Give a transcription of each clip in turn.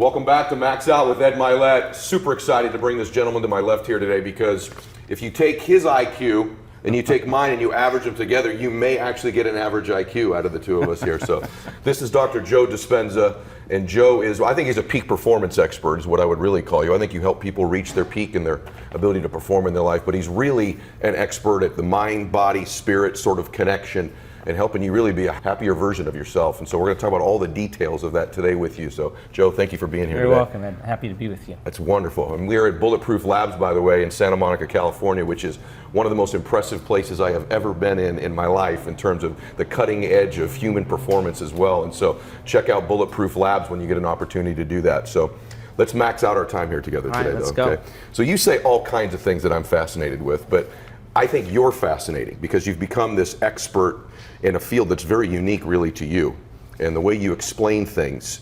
Welcome back to Max Out with Ed Milet. Super excited to bring this gentleman to my left here today because if you take his IQ and you take mine and you average them together, you may actually get an average IQ out of the two of us here. So this is Dr. Joe Dispenza, and Joe is, I think he's a peak performance expert is what I would really call you. I think you help people reach their peak and their ability to perform in their life, but he's really an expert at the mind, body, spirit sort of connection and helping you really be a happier version of yourself. And so we're going to talk about all the details of that today with you. So Joe, thank you for being here today. You're welcome, and happy to be with you. That's wonderful. And we are at Bulletproof Labs, by the way, in Santa Monica, California, which is one of the most impressive places I have ever been in my life in terms of the cutting edge of human performance as well. And so check out Bulletproof Labs when you get an opportunity to do that. So let's max out our time here together today. All right, let's go. go. So you say all kinds of things that I'm fascinated with, but I think you're fascinating because you've become this expert in a field that's very unique really to you. And the way you explain things,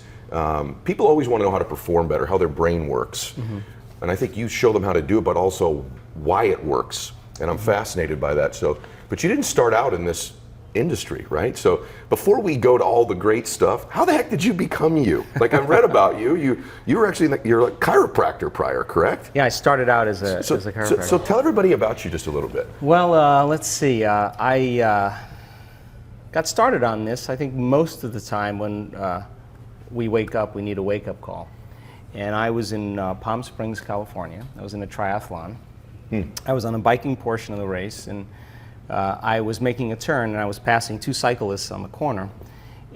people always want to know how to perform better, how their brain works. Mm-hmm. And I think you show them how to do it, but also why it works. And I'm fascinated by that. So, but you didn't start out in this industry, right? So before we go to all the great stuff, how the heck did you become you? Like I've read about you. You were actually, you're a chiropractor prior, correct? Yeah, I started out as a chiropractor. So tell everybody about you just a little bit. Well, let's see. I got started on this, I think most of the time when we wake up, we need a wake-up call. And I was in Palm Springs, California. I was in a triathlon. I was on a biking portion of the race, and I was making a turn, and I was passing two cyclists on the corner.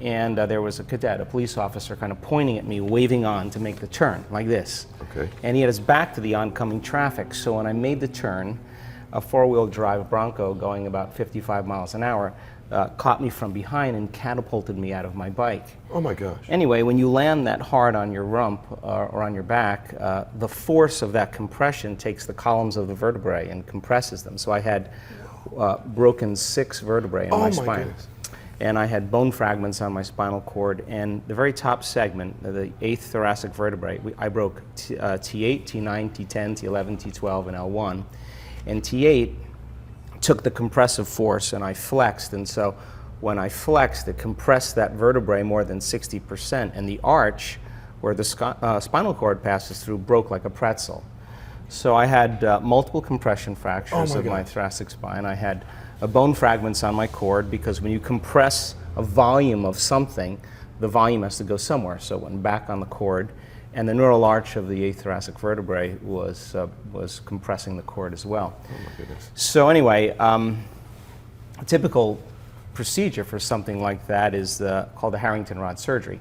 And there was a cadet, a police officer, kind of pointing at me, waving on to make the turn, like this. Okay. And he had his back to the oncoming traffic. So when I made the turn, a four-wheel drive Bronco going about 55 miles an hour caught me from behind and catapulted me out of my bike. Oh my gosh. Anyway, when you land that hard on your rump or on your back, the force of that compression takes the columns of the vertebrae and compresses them. So I had broken 6 vertebrae in my spine. Goodness. And I had bone fragments on my spinal cord, and the very top segment, the 8th thoracic vertebrae, I broke T8, T9, T10, T11, T12, and L1. And T8 took the compressive force and I flexed, and so when I flexed, it compressed that vertebrae more than 60%, and the arch where the spinal cord passes through broke like a pretzel. So I had multiple compression fractures of my thoracic spine. I had bone fragments on my cord because when you compress a volume of something, the volume has to go somewhere. So it went back on the cord, and the neural arch of the 8th thoracic vertebrae was compressing the cord as well. Oh my goodness. So anyway, a typical procedure for something like that is called the Harrington rod surgery.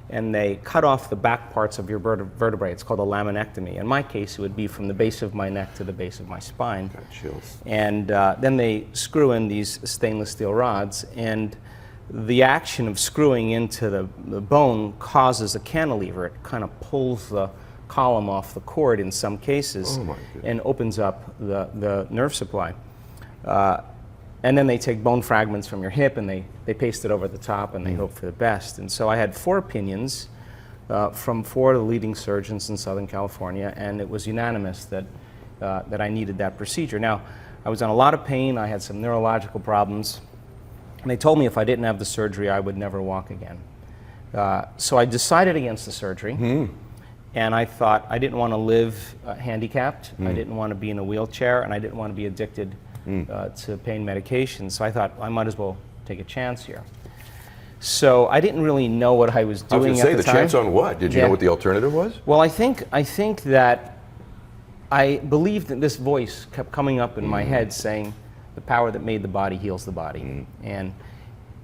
And they cut off the back parts of your vertebrae. It's called a laminectomy. In my case, it would be from the base of my neck to the base of my spine. Got chills. And then they screw in these stainless steel rods, and the action of screwing into the bone causes a cantilever. It kind of pulls the column off the cord in some cases and opens up the nerve supply. And then they take bone fragments from your hip and they paste it over the top and they hope for the best. And so I had 4 opinions from 4 of the leading surgeons in Southern California, and it was unanimous that I needed that procedure. Now, I was in a lot of pain. I had some neurological problems. And they told me if I didn't have the surgery, I would never walk again. So I decided against the surgery. And I thought I didn't want to live handicapped. I didn't want to be in a wheelchair, and I didn't want to be addicted to pain medication. So I thought I might as well take a chance here. So I didn't really know what I was doing at the time. I was going to say, the chance on what? Did you know what the alternative was? Well, I think that I believed that this voice kept coming up in my head saying, the power that made the body heals the body. And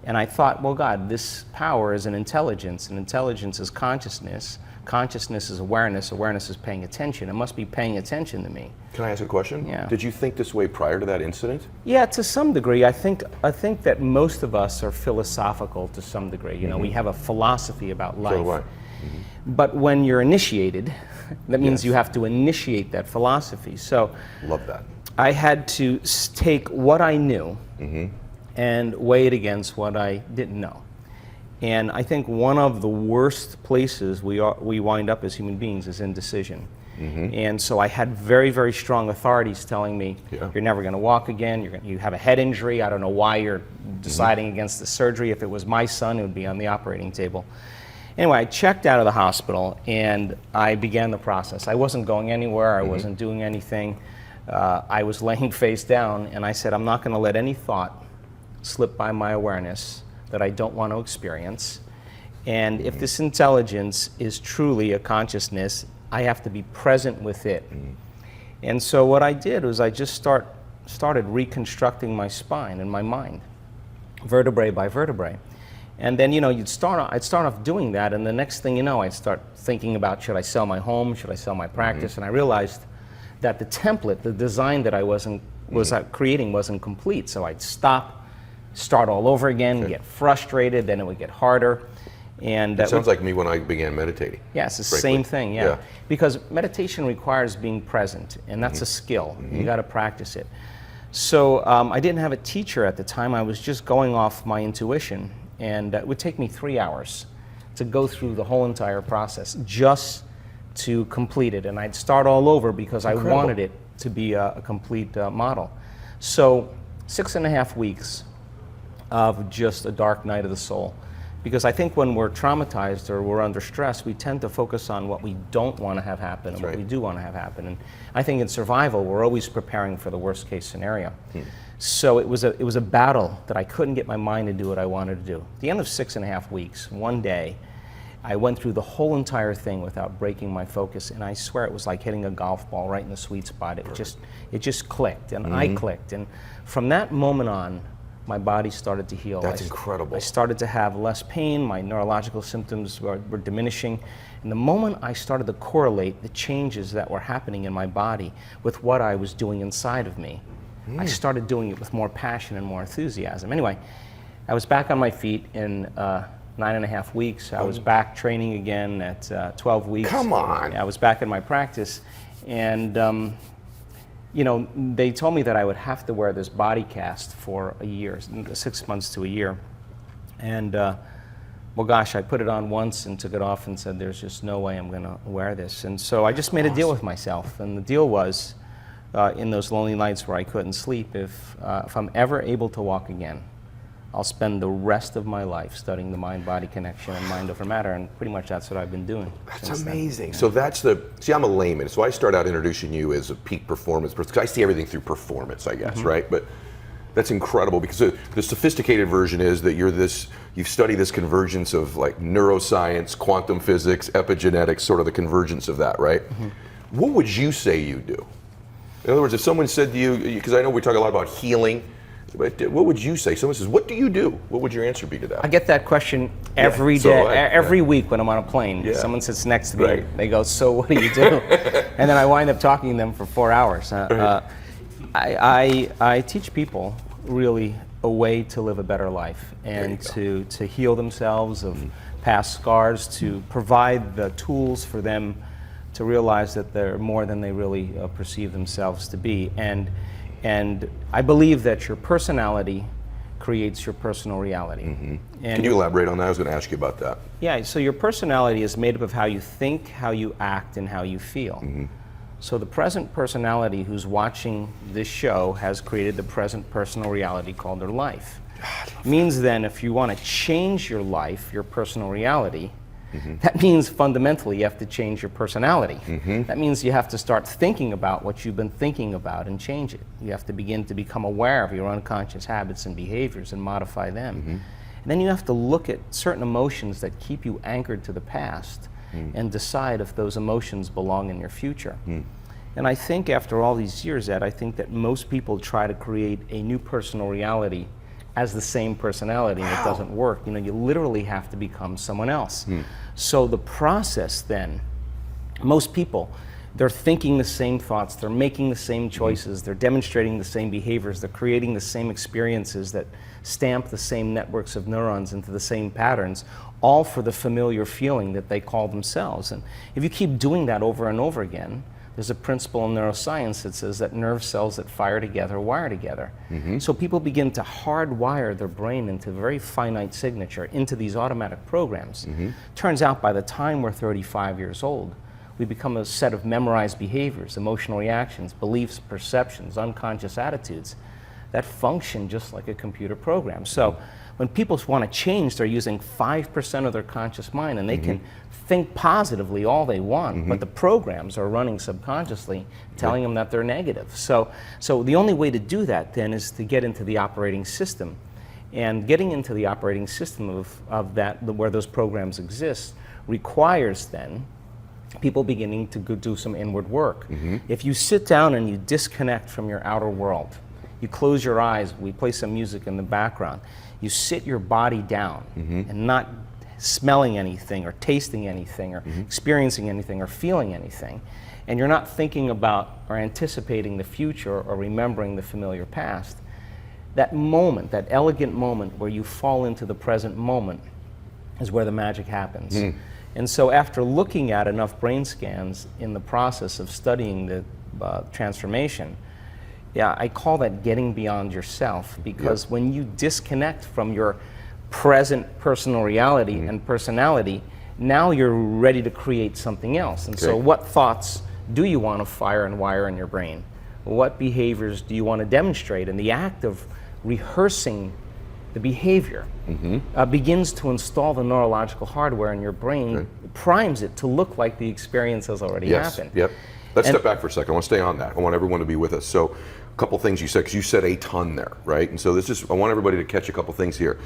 I thought, well, God, this power is an intelligence, and intelligence is consciousness. Consciousness is awareness. Awareness is paying attention. It must be paying attention to me. Can I ask a question? Yeah. Did you think this way prior to that incident? Yeah, to some degree. I think that most of us are philosophical to some degree. You know, we have a philosophy about life. So do I. But when you're initiated, that means you have to initiate that philosophy. So love that. I had to take what I knew and weigh it against what I didn't know. And I think one of the worst places we wind up as human beings is indecision. And so I had very, very strong authorities telling me, you're never going to walk again, you have a head injury, I don't know why you're deciding against the surgery. If it was my son, it would be on the operating table. Anyway, I checked out of the hospital and I began the process. I wasn't going anywhere, I wasn't doing anything. I was laying face down, and I said, I'm not going to let any thought slip by my awareness that I don't want to experience. And if this intelligence is truly a consciousness, I have to be present with it. And so what I did was I just started reconstructing my spine and my mind, vertebrae by vertebrae. And then, I'd start off doing that, and the next thing you know, I'd start thinking about, should I sell my home, should I sell my practice? And I realized that the template, the design that I was creating wasn't complete. So I'd stop, start all over again, get frustrated, then it would get harder. And it sounds like me when I began meditating. Yeah, it's the same thing, yeah. Because meditation requires being present, and that's a skill. You got to practice it. So I didn't have a teacher at the time. I was just going off my intuition. And it would take me 3 hours to go through the whole entire process just to complete it. And I'd start all over because I wanted it to be a complete model. So 6.5 weeks of just a dark night of the soul. Because I think when we're traumatized or we're under stress, we tend to focus on what we don't want to have happen and what we do want to have happen. And I think in survival, we're always preparing for the worst case scenario. So it was a battle that I couldn't get my mind to do what I wanted to do. At the end of 6.5 weeks, one day, I went through the whole entire thing without breaking my focus, and I swear it was like hitting a golf ball right in the sweet spot. It just clicked, and I clicked. And from that moment on, my body started to heal. That's incredible. I started to have less pain, my neurological symptoms were diminishing. And the moment I started to correlate the changes that were happening in my body with what I was doing inside of me, I started doing it with more passion and more enthusiasm. Anyway, I was back on my feet in 9.5 weeks. I was back training again at 12 weeks. Come on. I was back in my practice, and they told me that I would have to wear this body cast for a year, 6 months to a year. And well, gosh, I put it on once and took it off and said, there's just no way I'm going to wear this. And so I just made a deal with myself, and the deal was, in those lonely nights where I couldn't sleep, if I'm ever able to walk again, I'll spend the rest of my life studying the mind-body connection and mind over matter, and pretty much that's what I've been doing. That's amazing. Then. So that's see, I'm a layman, so I start out introducing you as a peak performance person, because I see everything through performance, I guess, right? But that's incredible, because the sophisticated version is that you've studied this convergence of like neuroscience, quantum physics, epigenetics, sort of the convergence of that, right? What would you say you do? In other words, if someone said to you, because I know we talk a lot about healing, but what would you say? Someone says, what do you do? What would your answer be to that? I get that question every day, every week when I'm on a plane. Someone sits next to me, they go, so what do you do? And then I wind up talking to them for 4 hours. I teach people really a way to live a better life and to heal themselves of past scars, to provide the tools for them to realize that they're more than they really perceive themselves to be. And I believe that your personality creates your personal reality. And can you elaborate on that? I was going to ask you about that. Yeah, so your personality is made up of how you think, how you act, and how you feel. So the present personality who's watching this show has created the present personal reality called their life. Means then if you want to change your life, your personal reality, that means fundamentally you have to change your personality. That means you have to start thinking about what you've been thinking about and change it. You have to begin to become aware of your unconscious habits and behaviors and modify them. And then you have to look at certain emotions that keep you anchored to the past and decide if those emotions belong in your future. And I think after all these years, Ed, I think that most people try to create a new personal reality as the same personality, and it doesn't work. You literally have to become someone else. So the process then, most people, they're thinking the same thoughts, they're making the same choices, they're demonstrating the same behaviors, they're creating the same experiences that stamp the same networks of neurons into the same patterns, all for the familiar feeling that they call themselves. And if you keep doing that over and over again, there's a principle in neuroscience that says that nerve cells that fire together wire together. So people begin to hardwire their brain into a very finite signature, into these automatic programs. Turns out by the time we're 35 years old, we become a set of memorized behaviors, emotional reactions, beliefs, perceptions, unconscious attitudes that function just like a computer program. So when people want to change, they're using 5% of their conscious mind, and they can think positively all they want, but the programs are running subconsciously telling them that they're negative. So the only way to do that then is to get into the operating system. And getting into the operating system of that, where those programs exist, requires then people beginning to go do some inward work. If you sit down and you disconnect from your outer world, you close your eyes, we play some music in the background, you sit your body down and not smelling anything or tasting anything or experiencing anything or feeling anything, and you're not thinking about or anticipating the future or remembering the familiar past, that moment, that elegant moment where you fall into the present moment is where the magic happens. And so after looking at enough brain scans in the process of studying the transformation, I call that getting beyond yourself, because when you disconnect from your present personal reality and personality, now you're ready to create something else. And so what thoughts do you want to fire and wire in your brain? What behaviors do you want to demonstrate? And the act of rehearsing the behavior begins to install the neurological hardware in your brain, primes it to look like the experience has already happened. Let's step back for a second. I want to stay on that. I want everyone to be with us. So a couple things you said, because you said a ton there, right? And so I want everybody to catch a couple things here.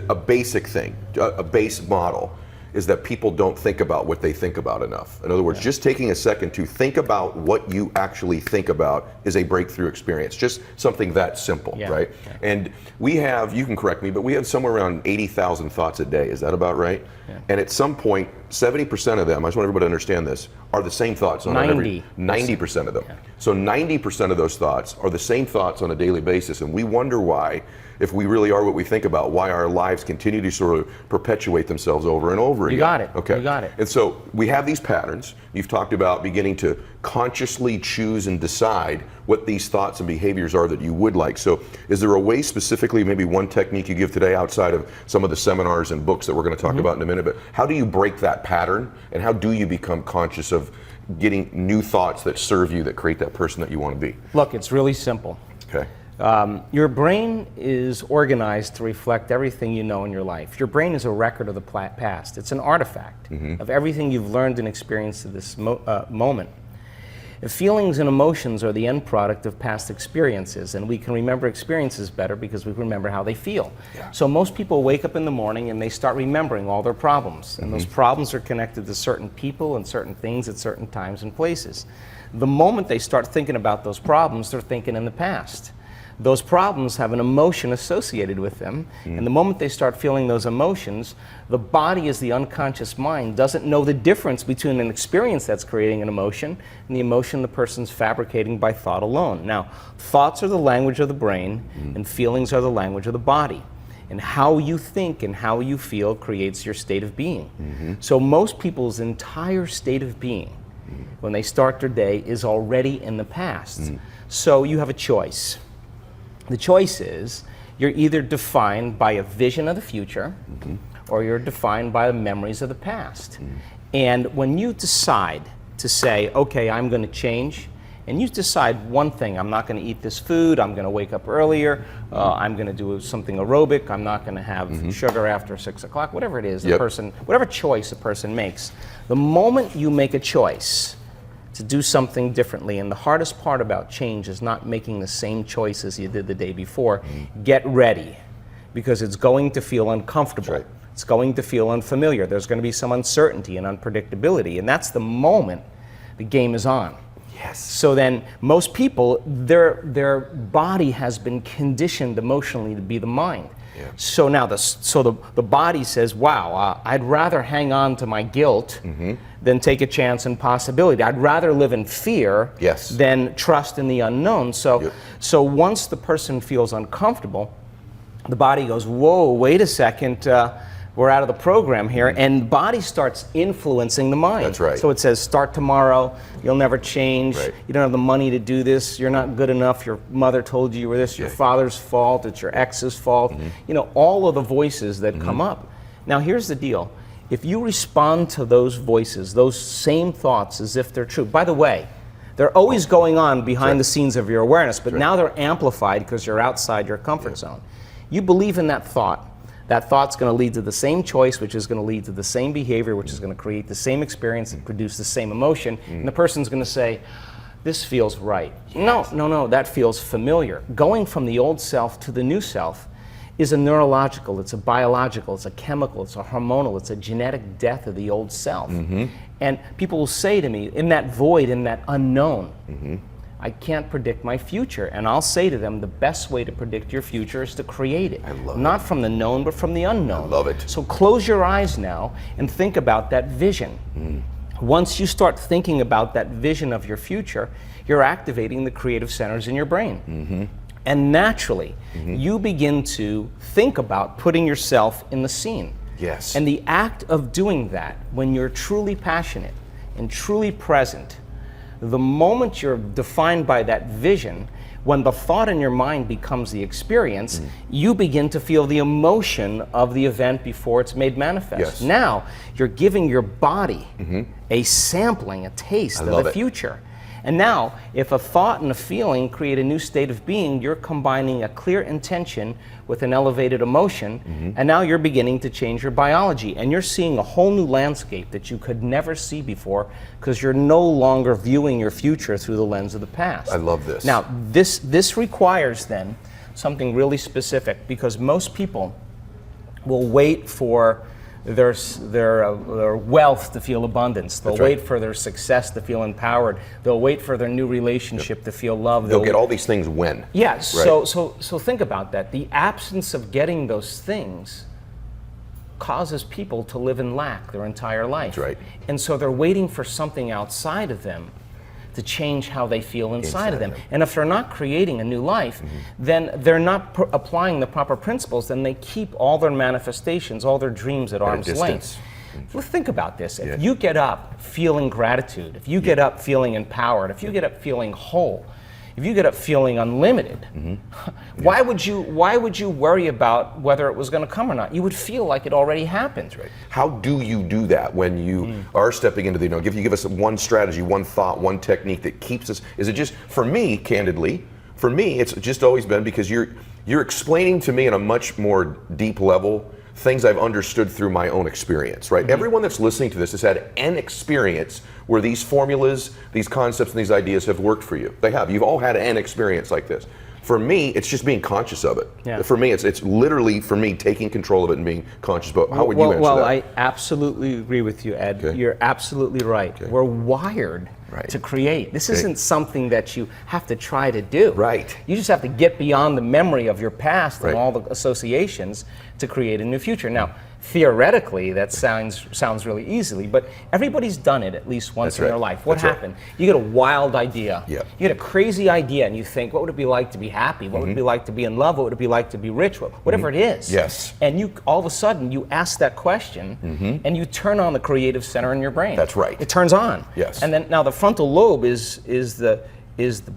A basic thing, a base model, is that people don't think about what they think about enough. In other words, just taking a second to think about what you actually think about is a breakthrough experience. Just something that simple, right? And we have, you can correct me, but we have somewhere around 80,000 thoughts a day. Is that about right? And at some point, 70% of them, I just want everybody to understand this, are the same thoughts on 90% of them. So 90% of those thoughts are the same thoughts on a daily basis, and we wonder why, if we really are what we think about, why our lives continue to sort of perpetuate themselves over and over again. You got it. Okay. You got it. And so we have these patterns. You've talked about beginning to consciously choose and decide what these thoughts and behaviors are that you would like. So is there a way specifically, maybe one technique you give today outside of some of the seminars and books that we're going to talk about in a minute, but how do you break that pattern, and how do you become conscious of getting new thoughts that serve you, that create that person that you want to be? Look, it's really simple. Okay. Your brain is organized to reflect everything you know in your life. Your brain is a record of the past. It's an artifact of everything you've learned and experienced at this moment. Feelings and emotions are the end product of past experiences, and we can remember experiences better because we remember how they feel. So most people wake up in the morning and they start remembering all their problems, and those problems are connected to certain people and certain things at certain times and places. The moment they start thinking about those problems, they're thinking in the past. Those problems have an emotion associated with them, and the moment they start feeling those emotions, the body, as the unconscious mind, doesn't know the difference between an experience that's creating an emotion and the emotion the person's fabricating by thought alone. Now, thoughts are the language of the brain, and feelings are the language of the body. And how you think and how you feel creates your state of being. So most people's entire state of being, when they start their day, is already in the past. So you have a choice. The choice is, you're either defined by a vision of the future, or you're defined by the memories of the past. And when you decide to say, okay, I'm going to change, and you decide one thing, I'm not going to eat this food, I'm going to wake up earlier, I'm going to do something aerobic, I'm not going to have sugar after 6 o'clock, whatever it is, the person, whatever choice a person makes, the moment you make a choice to do something differently, and the hardest part about change is not making the same choices you did the day before. Get ready, because it's going to feel uncomfortable. It's going to feel unfamiliar. There's going to be some uncertainty and unpredictability, and that's the moment the game is on. So then most people, their body has been conditioned emotionally to be the mind. So now the body says, wow, I'd rather hang on to my guilt than take a chance and possibility. I'd rather live in fear than trust in the unknown. So once the person feels uncomfortable, the body goes, whoa, wait a second, we're out of the program here, and the body starts influencing the mind. That's right. So it says, start tomorrow, you'll never change, you don't have the money to do this, you're not good enough, your mother told you you were this, your father's fault, it's your ex's fault, you know, all of the voices that come up. Now here's the deal, if you respond to those voices, those same thoughts as if they're true, by the way, they're always going on behind the scenes of your awareness, but now they're amplified because you're outside your comfort zone. You believe in that thought. That thought's going to lead to the same choice, which is going to lead to the same behavior, which is going to create the same experience and produce the same emotion. And the person's going to say, this feels right. No, that feels familiar. Going from the old self to the new self is a neurological, it's a biological, it's a chemical, it's a hormonal, it's a genetic death of the old self. And people will say to me, in that void, in that unknown, I can't predict my future. And I'll say to them, the best way to predict your future is to create it. I love Not from the known, but from the unknown. I love it. So close your eyes now and think about that vision. Once you start thinking about that vision of your future, you're activating the creative centers in your brain. And naturally, you begin to think about putting yourself in the scene. Yes. And the act of doing that, when you're truly passionate and truly present, the moment you're defined by that vision, when the thought in your mind becomes the experience, you begin to feel the emotion of the event before it's made manifest. Yes. Now, you're giving your body a sampling, a taste of the future. And now, if a thought and a feeling create a new state of being, you're combining a clear intention with an elevated emotion, and now you're beginning to change your biology, and you're seeing a whole new landscape that you could never see before because you're no longer viewing your future through the lens of the past. I love this. Now, this requires then something really specific, because most people will wait for their wealth to feel abundance. They'll wait for their success to feel empowered. They'll wait for their new relationship to feel loved. They'll get all these things when. Yes. Right. So think about that. The absence of getting those things causes people to live in lack their entire life. That's right. And so they're waiting for something outside of them to change how they feel inside of them. And if they're not creating a new life, then they're not applying the proper principles, then they keep all their manifestations, all their dreams at arm's length. Well, think about this. If you get up feeling gratitude, if you get up feeling empowered, if you get up feeling whole, if you get up feeling unlimited, why would you worry about whether it was going to come or not? You would feel like it already happened. Right. How do you do that when you are stepping into the, give us one strategy, one thought, one technique that keeps us, is it just, for me, candidly, it's just always been because you're explaining to me on a much more deep level things I've understood through my own experience, right? Everyone that's listening to this has had an experience where these formulas, these concepts, and these ideas have worked for you. They have. You've all had an experience like this. For me, it's just being conscious of it. Yeah. For me, it's literally, for me, taking control of it and being conscious about it. How would you answer that? Well, I absolutely agree with you, Ed. Okay. You're absolutely right. Okay. We're wired to create. This isn't something that you have to try to do. Right. You just have to get beyond the memory of your past and all the associations to create a new future. Now, theoretically, that sounds really easily, but everybody's done it at least once in their life. What happened? You get a wild idea. You get a crazy idea, and you think, what would it be like to be happy? What would it be like to be in love? What would it be like to be rich? Whatever it is. Yes. And you all of a sudden you ask that question, and you turn on the creative center in your brain. That's right. It turns on. Yes. And then now the frontal lobe is the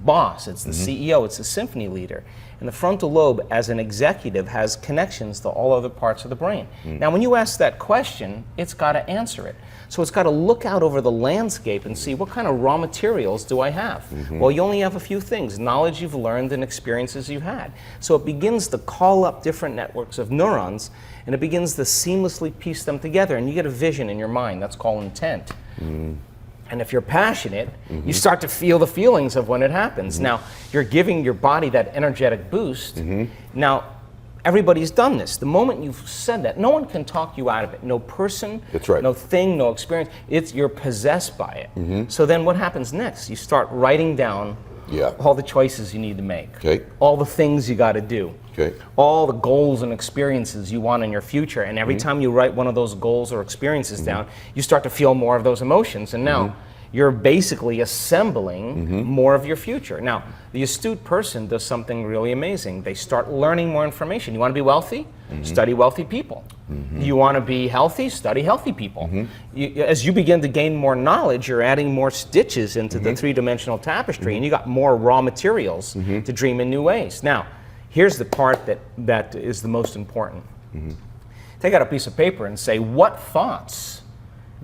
boss. It's the CEO. It's the symphony leader. And the frontal lobe, as an executive, has connections to all other parts of the brain. Now, when you ask that question, it's got to answer it. So it's got to look out over the landscape and see, what kind of raw materials do I have? Well, you only have a few things: knowledge you've learned and experiences you've had. So it begins to call up different networks of neurons, and it begins to seamlessly piece them together, and you get a vision in your mind. That's called intent. And if you're passionate, you start to feel the feelings of when it happens. Now, you're giving your body that energetic boost. Now, everybody's done this. The moment you've said that, no one can talk you out of it. No person, no thing, no experience. You're possessed by it. So then what happens next? You start writing down all the choices you need to make, all the things you got to do, all the goals and experiences you want in your future. And every time you write one of those goals or experiences down, you start to feel more of those emotions. And now you're basically assembling more of your future. Now, the astute person does something really amazing. They start learning more information. You want to be wealthy? Study wealthy people. You want to be healthy? Study healthy people. As you begin to gain more knowledge, you're adding more stitches into the three-dimensional tapestry, and you got more raw materials to dream in new ways. Now, here's the part that is the most important. Take out a piece of paper and say, what thoughts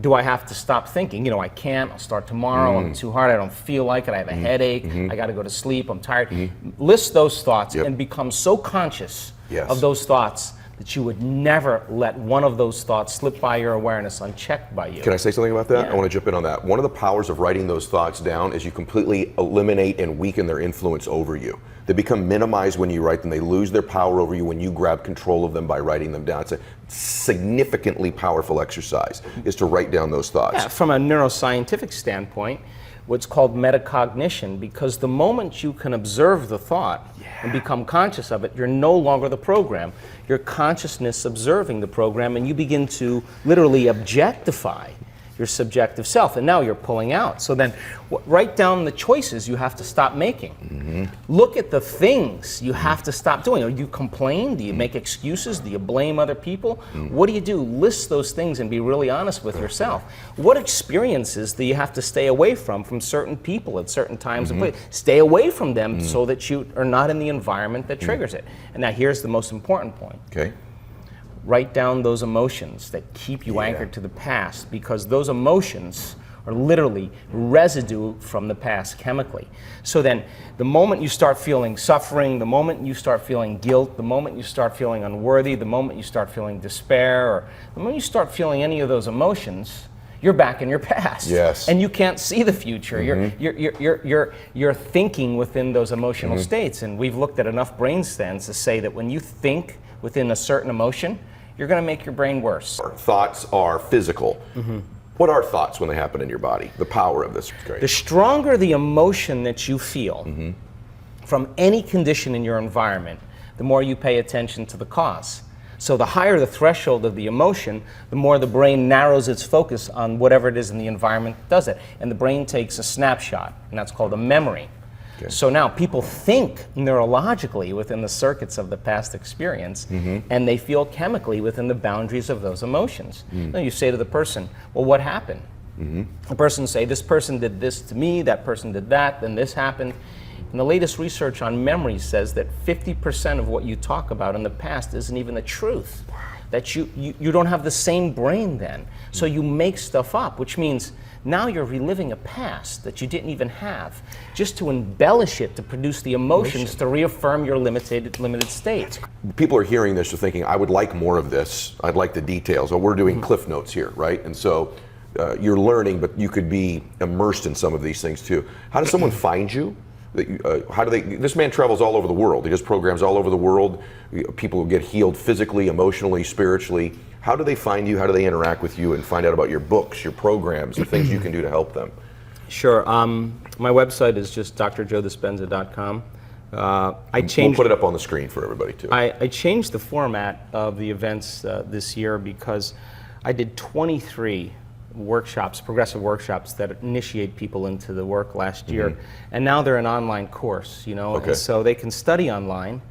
do I have to stop thinking? I can't, I'll start tomorrow, I'm too hard, I don't feel like it, I have a headache, I got to go to sleep, I'm tired. List those thoughts and become so conscious of those thoughts that you would never let one of those thoughts slip by your awareness unchecked by you. Can I say something about that? Yeah. I want to jump in on that. One of the powers of writing those thoughts down is you completely eliminate and weaken their influence over you. They become minimized when you write them. They lose their power over you when you grab control of them by writing them down. It's a significantly powerful exercise, is to write down those thoughts. Yeah, from a neuroscientific standpoint, what's called metacognition, because the moment you can observe the thought and become conscious of it, you're no longer the program. Your consciousness observing the program, and you begin to literally objectify your subjective self, and now you're pulling out. So then write down the choices you have to stop making. Look at the things you have to stop doing. Do you complain? Do you make excuses? Do you blame other people? What do you do? List those things and be really honest with yourself. What experiences do you have to stay away from certain people at certain times and places? Stay away from them so that you are not in the environment that triggers it. And now here's the most important point. Okay. Write down those emotions that keep you anchored to the past, because those emotions are literally residue from the past chemically. So then the moment you start feeling suffering, the moment you start feeling guilt, the moment you start feeling unworthy, the moment you start feeling despair, or the moment you start feeling any of those emotions, you're back in your past. Yes. And you can't see the future. You're thinking within those emotional states. And we've looked at enough brain scans to say that when you think within a certain emotion, you're going to make your brain worse. Thoughts are physical. What are thoughts when they happen in your body? The power of this is great. The stronger the emotion that you feel from any condition in your environment, the more you pay attention to the cause. So the higher the threshold of the emotion, the more the brain narrows its focus on whatever it is in the environment that does it. And the brain takes a snapshot, and that's called a memory. Okay. So now people think neurologically within the circuits of the past experience, and they feel chemically within the boundaries of those emotions. Now you say to the person, well, what happened? The person say, this person did this to me, that person did that, then this happened. And the latest research on memory says that 50% of what you talk about in the past isn't even the truth. That you don't have the same brain then. So you make stuff up, which means now you're reliving a past that you didn't even have, just to embellish it, to produce the emotions, to reaffirm your limited state. People are hearing this, they're thinking, I would like more of this. I'd like the details. Well, we're doing cliff notes here, right? And so you're learning, but you could be immersed in some of these things too. How does someone find you? How do they? This man travels all over the world. He does programs all over the world. People get healed physically, emotionally, spiritually. How do they find you? How do they interact with you and find out about your books, your programs, the things you can do to help them? Sure. My website is just drjoedispenza.com. We'll put it up on the screen for everybody too. I changed the format of the events this year because I did 23 workshops, progressive workshops that initiate people into the work last year, and now they're an online course, you know, and so they can study online,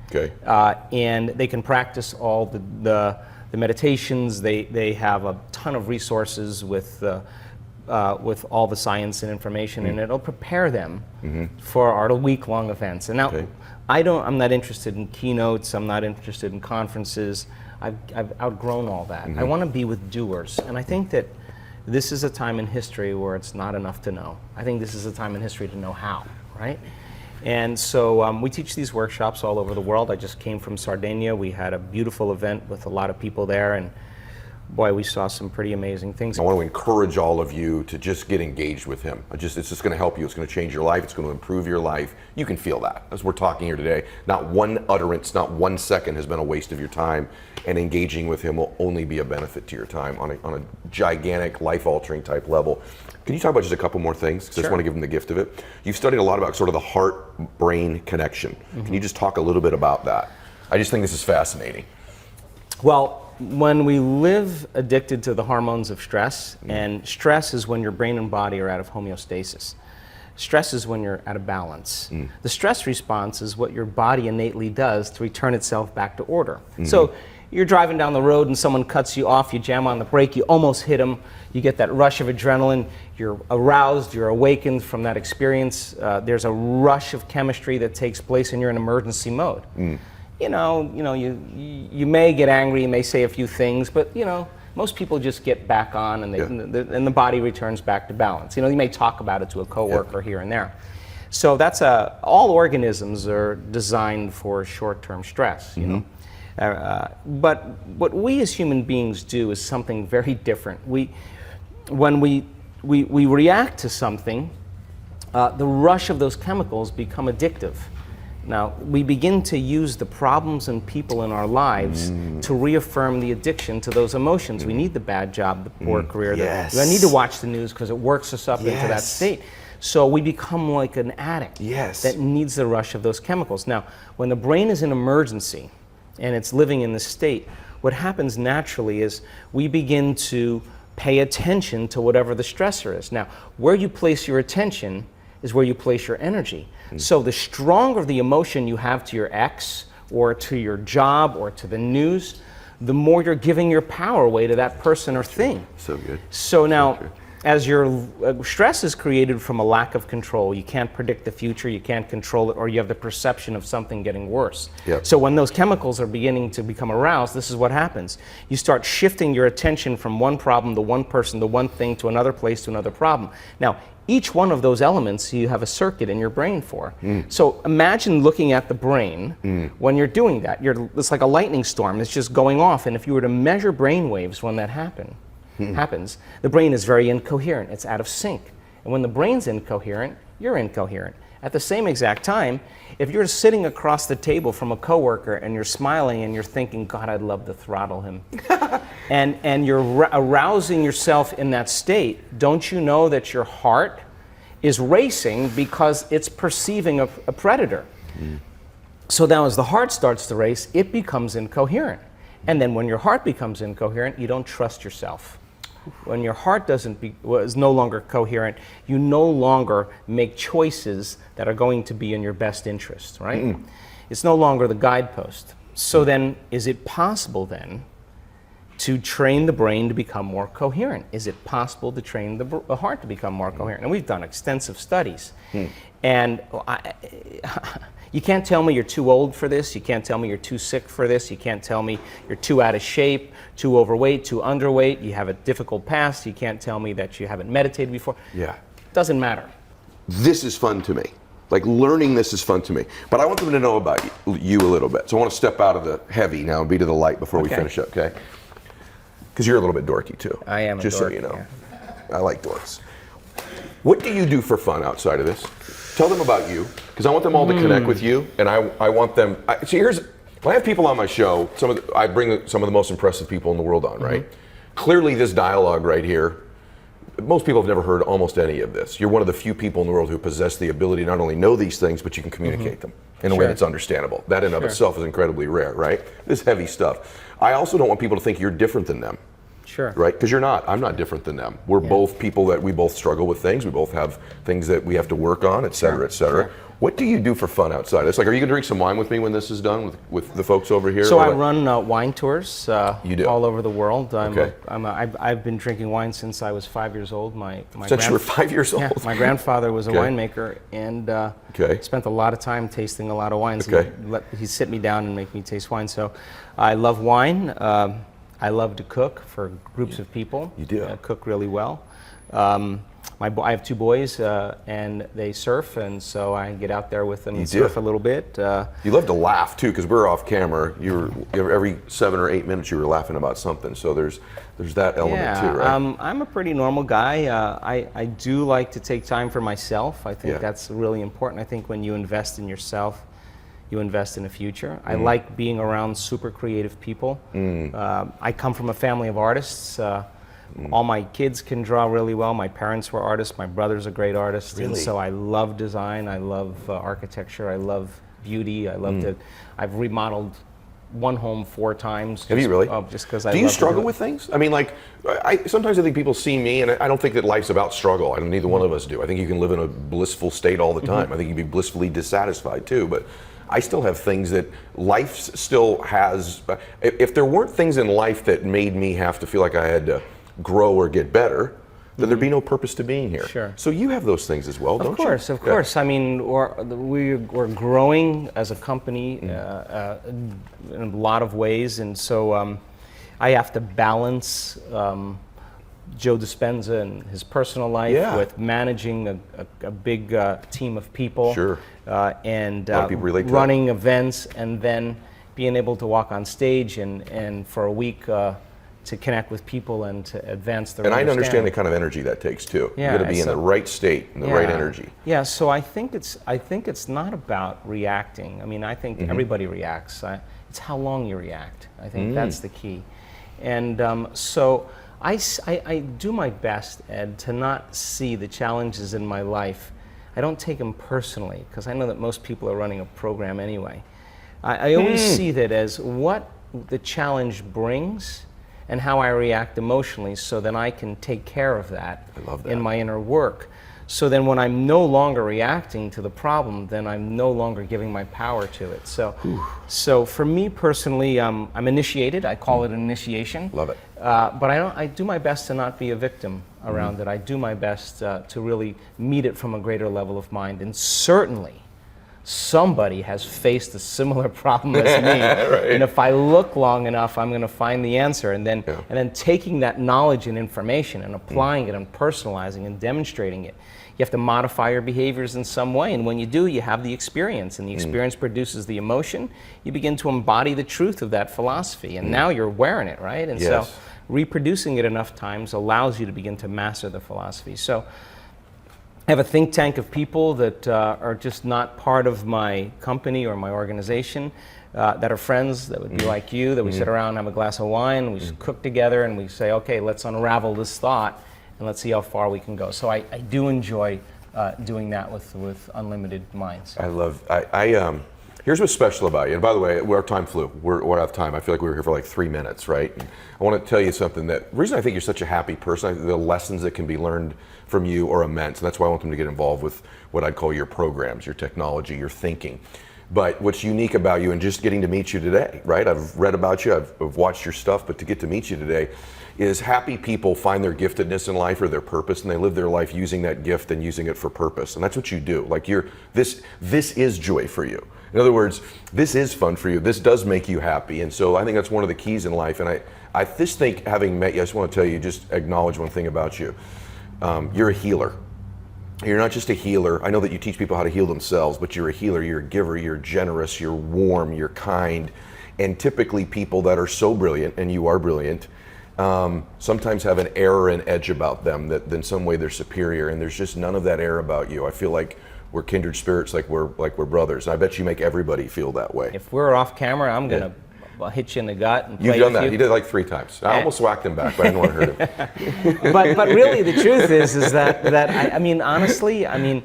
and they can practice all the meditations. They have a ton of resources with all the science and information, and it'll prepare them for our week-long events. And now, I'm not interested in keynotes. I'm not interested in conferences. I've outgrown all that. I want to be with doers, and I think that this is a time in history where it's not enough to know. I think this is a time in history to know how, right? And so we teach these workshops all over the world. I just came from Sardinia. We had a beautiful event with a lot of people there, and boy, we saw some pretty amazing things. I want to encourage all of you to just get engaged with him. It's just going to help you. It's going to change your life. It's going to improve your life. You can feel that as we're talking here today. Not one utterance, not 1 second has been a waste of your time, and engaging with him will only be a benefit to your time on a gigantic, life-altering type level. Can you talk about just a couple more things? Because I just want to give them the gift of it. You've studied a lot about sort of the heart-brain connection. Can you just talk a little bit about that? I just think this is fascinating. Well, when we live addicted to the hormones of stress, and stress is when your brain and body are out of homeostasis. Stress is when you're out of balance. The stress response is what your body innately does to return itself back to order. So you're driving down the road and someone cuts you off, you jam on the brake, you almost hit them, you get that rush of adrenaline, you're aroused, you're awakened from that experience. There's a rush of chemistry that takes place and you're in emergency mode. You may get angry, you may say a few things, but most people just get back on and and the body returns back to balance. You may talk about it to a coworker here and there. So that's all organisms are designed for short-term stress, you know. But what we as human beings do is something very different. When we react to something, the rush of those chemicals become addictive. Now, we begin to use the problems and people in our lives to reaffirm the addiction to those emotions. We need the bad job, the poor career. Yes. We need to watch the news because it works us up into that state. So we become like an addict that needs the rush of those chemicals. Now, when the brain is in emergency and it's living in this state, what happens naturally is we begin to pay attention to whatever the stressor is. Now, where you place your attention is where you place your energy. So the stronger the emotion you have to your ex or to your job or to the news, the more you're giving your power away to that person or thing. So good. So now, as your stress is created from a lack of control, you can't predict the future, you can't control it, or you have the perception of something getting worse. So when those chemicals are beginning to become aroused, this is what happens. You start shifting your attention from one problem to one person to one thing to another place to another problem. Now, each one of those elements you have a circuit in your brain for. So imagine looking at the brain when you're doing that. It's like a lightning storm, it's just going off, and if you were to measure brain waves when that happens, the brain is very incoherent, it's out of sync. And when the brain's incoherent, you're incoherent. At the same exact time, if you're sitting across the table from a coworker and you're smiling and you're thinking, God, I'd love to throttle him, and you're arousing yourself in that state, don't you know that your heart is racing because it's perceiving a predator? So now as the heart starts to race, it becomes incoherent. And then when your heart becomes incoherent, you don't trust yourself. When your heart is no longer coherent, you no longer make choices that are going to be in your best interest, right? It's no longer the guidepost. So then, is it possible then to train the brain to become more coherent? Is it possible to train the heart to become more coherent? And we've done extensive studies. And you can't tell me you're too old for this. You can't tell me you're too sick for this. You can't tell me you're too out of shape, too overweight, too underweight. You have a difficult past. You can't tell me that you haven't meditated before. Doesn't matter. This is fun to me. Like, learning this is fun to me. But I want them to know about you a little bit. So I want to step out of the heavy now and be to the light before we finish up, okay? Because you're a little bit dorky too. I am just a dork, so you know. I like dorks. What do you do for fun outside of this? Tell them about you, because I want them all to connect with you, and I want them. See, when I have people on my show, I bring some of the most impressive people in the world on, right? Clearly, this dialogue right here, most people have never heard almost any of this. You're one of the few people in the world who possess the ability to not only know these things, but you can communicate them in a way that's understandable. That in of itself is incredibly rare, right? This heavy stuff. I also don't want people to think you're different than them. Right? Because you're not. I'm not different than them. We're both people that we both struggle with things. We both have things that we have to work on, et cetera, et cetera. What do you do for fun outside? It's like, are you going to drink some wine with me when this is done with the folks over here? So I run wine tours all over the world. I've been drinking wine since I was 5 years old. Since you were 5 years old? Yeah, my grandfather was a winemaker and spent a lot of time tasting a lot of wines. He'd sit me down and make me taste wine. So I love wine. I love to cook for groups of people. You do? I cook really well. I have two boys and they surf, and so I get out there with them and surf a little bit. You love to laugh too, because we're off camera. Every 7 or 8 minutes you were laughing about something, so there's that element too, right? I'm a pretty normal guy. I do like to take time for myself. I think that's really important. I think when you invest in yourself, you invest in the future. I like being around super creative people. I come from a family of artists. All my kids can draw really well. My parents were artists. My brother's a great artist. Really? And so I love design. I love architecture. I love beauty. I love to. I've remodeled one home 4 times. Have you really? Just because I. Do you struggle with things? I mean, like, sometimes I think people see me, and I don't think that life's about struggle. I don't. Neither one of us do. I think you can live in a blissful state all the time. I think you can be blissfully dissatisfied too, but I still have things that life still has. If there weren't things in life that made me have to feel like I had to grow or get better, then there'd be no purpose to being here. Sure. So you have those things as well, don't you? Of course. I mean, we're growing as a company in a lot of ways, and so I have to balance Joe Dispenza and his personal life with managing a big team of people. Sure. And a lot of people relate to running events, and then being able to walk on stage and for a week to connect with people and to advance their And I understanding. understand the kind of energy that takes too. Yeah, You got to be in the right state and the right energy. Yeah, so I think it's not about reacting. I mean, I think everybody reacts. It's how long you react. I think that's the key. And so I do my best, Ed, to not see the challenges in my life. I don't take them personally, because I know that most people are running a program anyway. I always see that as what the challenge brings and how I react emotionally, so then I can take care of that, in my inner work. So then when I'm no longer reacting to the problem, then I'm no longer giving my power to it. So for me personally, I'm initiated. I call it an initiation. Love it. But I do my best to not be a victim around it. I do my best to really meet it from a greater level of mind. And certainly, somebody has faced a similar problem as me. Right. And if I look long enough, I'm going to find the answer. And then, and then taking that knowledge and information and applying it and personalizing and demonstrating it. You have to modify your behaviors in some way. And when you do, you have the experience. And the experience produces the emotion. You begin to embody the truth of that philosophy. And now you're wearing it, right? And so reproducing it enough times allows you to begin to master the philosophy. So I have a think tank of people that are just not part of my company or my organization, that are friends, that would be like you, that we sit around and have a glass of wine, we cook together, and we say, okay, let's unravel this thought, and let's see how far we can go. So I do enjoy doing that with Unlimited Minds. I love, here's what's special about you. And by the way, our time flew. We're out of time. I feel like we were here for like 3 minutes, right? And I want to tell you something the reason I think you're such a happy person, the lessons that can be learned from you are immense. And that's why I want them to get involved with what I'd call your programs, your technology, your thinking. But what's unique about you, and just getting to meet you today, right? I've read about you, I've watched your stuff, but to get to meet you today is happy people find their giftedness in life or their purpose, and they live their life using that gift and using it for purpose. And that's what you do. Like this is joy for you. In other words, this is fun for you. This does make you happy. And so I think that's one of the keys in life. And I just think, having met you, I just want to tell you, just acknowledge one thing about you. You're a healer. You're not just a healer. I know that you teach people how to heal themselves, but you're a healer, you're a giver, you're generous, you're warm, you're kind. And typically people that are so brilliant, and you are brilliant, sometimes have an air and edge about them that in some way they're superior, and there's just none of that air about you. I feel like we're kindred spirits, like we're brothers. And I bet you make everybody feel that way. If we're off camera, I'm going to hit you in the gut and play You've done with that. you. You did it like 3 times. I almost whacked him back, but I didn't want to hurt him. but really the truth is that I mean, honestly, I mean,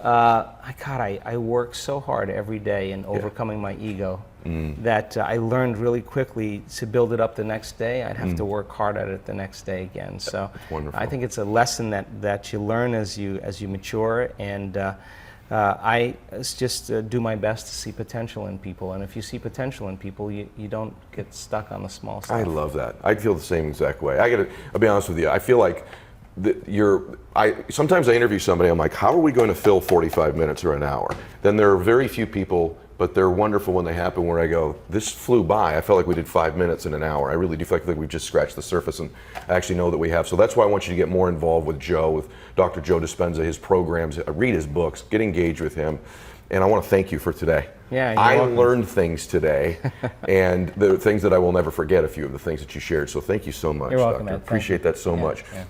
I work so hard every day in overcoming my ego that I learned really quickly to build it up the next day. I'd have to work hard at it the next day again. So I think it's a lesson that you learn as you mature, and I just do my best to see potential in people. And if you see potential in people, you don't get stuck on the small stuff. I love that. I feel the same exact way. I'll be honest with you. I feel like sometimes I interview somebody, I'm like, how are we going to fill 45 minutes or an hour? Then there are very few people, but they're wonderful when they happen, where I go, this flew by. I felt like we did 5 minutes in an hour. I really do feel like we've just scratched the surface, and I actually know that we have. So that's why I want you to get more involved with Joe, with Dr. Joe Dispenza, his programs, read his books, get engaged with him. And I want to thank you for today. Yeah, I welcome. learned things today, and the things that I will never forget, a few of the things that you shared. So thank you so much, You're welcome, Doctor. Ed. Appreciate that so much. Yeah.